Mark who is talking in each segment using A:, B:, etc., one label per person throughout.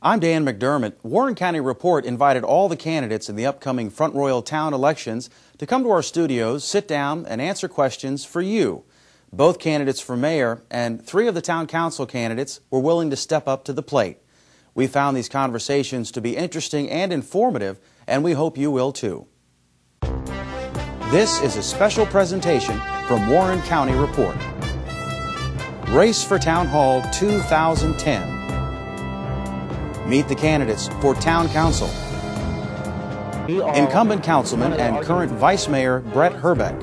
A: I'm Dan McDermott. Warren County Report invited all the candidates in the upcoming Front Royal town elections to come to our studios, sit down, and answer questions for you. Both candidates for mayor and 3 of the town council candidates were willing to step up to the plate. We found these conversations to be interesting and informative, and we hope you will too. This is a special presentation from Warren County Report. Race for Town Hall 2010. Meet the candidates for Town Council. Incumbent Councilman and current Vice Mayor Bret Hrbek.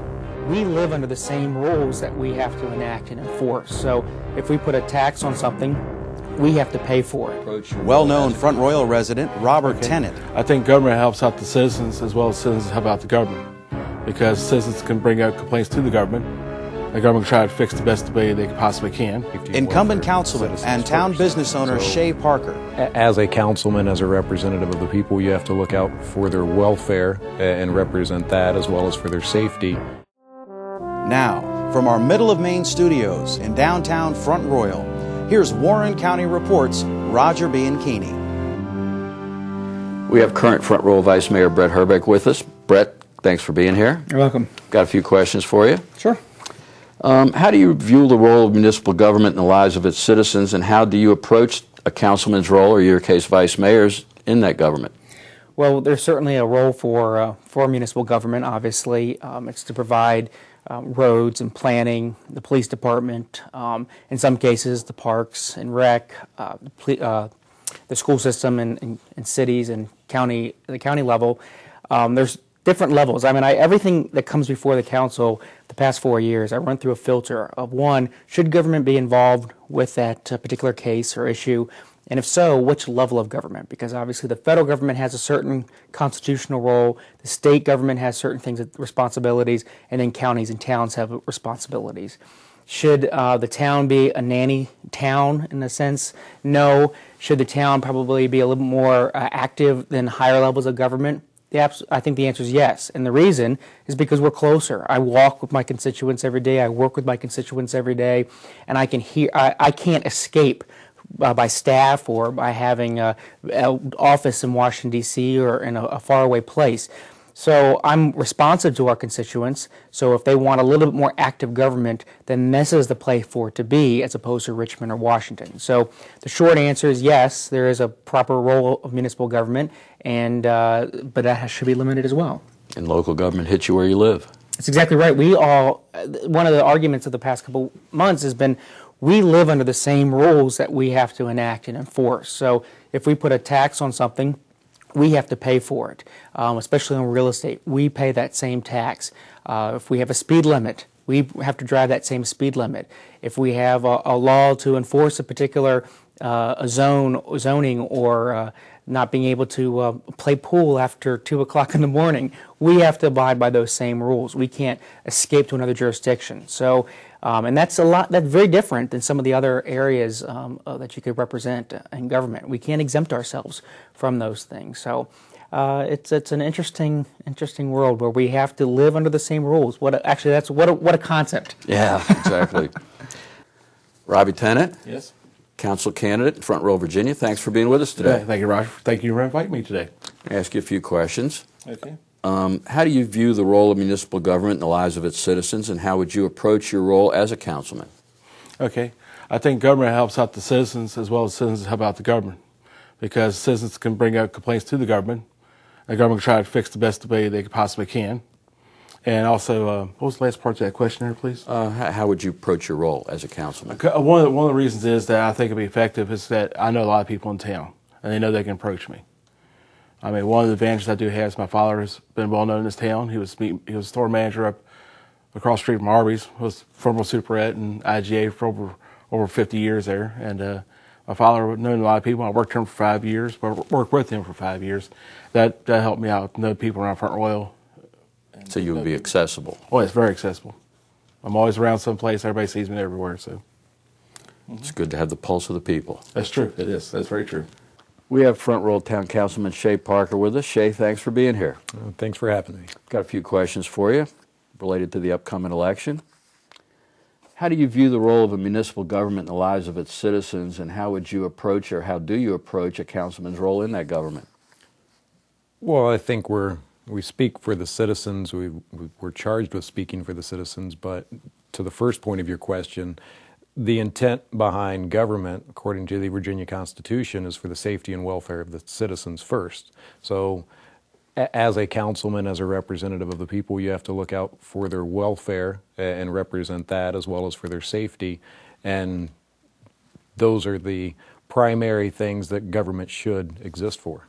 B: We live under the same rules that we have to enact and enforce. So if we put a tax on something, we have to pay for it.
A: Well-known Front Royal resident Robert Tennett.
C: I think government helps out the citizens as well as citizens help out the government, because citizens can bring out complaints to the government. The government can try to fix the best way they possibly can.
A: Incumbent Councilman and town business owner Shae Parker.
D: As a councilman, as a representative of the people, you have to look out for their welfare and represent that as well as for their safety.
A: Now, from our Middle of Main studios in downtown Front Royal, here's Warren County Report's Roger Bianchini.
E: We have current Front Royal Vice Mayor Bret Hrbek with us. Bret, thanks for being here.
B: You're welcome.
E: Got a few questions for you.
B: Sure.
E: How do you view the role of municipal government in the lives of its citizens, and how do you approach a councilman's role, or in your case, vice mayor's, in that government?
B: Well, there's certainly a role for municipal government, obviously. It's to provide roads and planning, the police department, in some cases the parks and rec, the school system in cities and the county level. There's different levels. I mean, everything that comes before the council the past 4 years, I run through a filter of, one, should government be involved with that particular case or issue? And if so, which level of government? Because obviously the federal government has a certain constitutional role, the state government has certain things, responsibilities, and then counties and towns have responsibilities. Should the town be a nanny town in a sense? No. Should the town probably be a little more active than higher levels of government? I think the answer is yes, and the reason is because we're closer. I walk with my constituents every day. I work with my constituents every day, and I can hear. I can't escape by staff or by having an office in Washington, D.C. or in a faraway place. So I'm responsive to our constituents, so if they want a little bit more active government, then this is the place for it to be, as opposed to Richmond or Washington. So the short answer is yes, there is a proper role of municipal government, and but that should be limited as well.
E: And local government hits you where you live.
B: That's exactly right. One of the arguments of the past couple months has been, we live under the same rules that we have to enact and enforce. So if we put a tax on something, we have to pay for it, especially on real estate. We pay that same tax. If we have a speed limit, we have to drive that same speed limit. If we have a law to enforce a particular zoning or not being able to play pool after 2 o'clock in the morning, we have to abide by those same rules. We can't escape to another jurisdiction. So, and that's very different than some of the other areas that you could represent in government. We can't exempt ourselves from those things. So it's an interesting world where we have to live under the same rules. What a concept.
E: Yeah, exactly. Robbie Tennett.
C: Yes.
E: Council candidate in Front Royal, Virginia. Thanks for being with us today.
C: Yeah, thank you, Roger. Thank you for inviting me today.
E: I'll ask you a few questions.
C: Okay.
E: How do you view the role of municipal government in the lives of its citizens, and how would you approach your role as a councilman?
C: Okay. I think government helps out the citizens as well as citizens help out the government, because citizens can bring out complaints to the government. The government can try to fix the best way they possibly can. And also, what was the last part of that question there, please?
E: How would you approach your role as a councilman?
C: One of the reasons is that I think it'd be effective is that I know a lot of people in town, and they know they can approach me. I mean, one of the advantages I do have is my father has been well known in this town. He was store manager up across the street from Arby's. Was former superette and IGA for over 50 years there. And my father known a lot of people. I worked for him for 5 years, but worked with him for 5 years. That helped me out. Know people around Front Royal.
E: So you would be accessible.
C: Oh, it's very accessible. I'm always around someplace. Everybody sees me everywhere. So
E: it's good to have the pulse of the people.
C: That's true. It is. That's very true.
E: We have Front Royal Town Councilman Shae Parker with us. Shae, thanks for being here.
D: Thanks for having me.
E: Got a few questions for you related to the upcoming election. How do you view the role of a municipal government in the lives of its citizens, and how would you approach, or how do you approach, a councilman's role in that government?
D: Well, I think we speak for the citizens. We're charged with speaking for the citizens, but to the first point of your question, the intent behind government, according to the Virginia Constitution, is for the safety and welfare of the citizens first. So as a councilman, as a representative of the people, you have to look out for their welfare and represent that, as well as for their safety. And those are the primary things that government should exist for.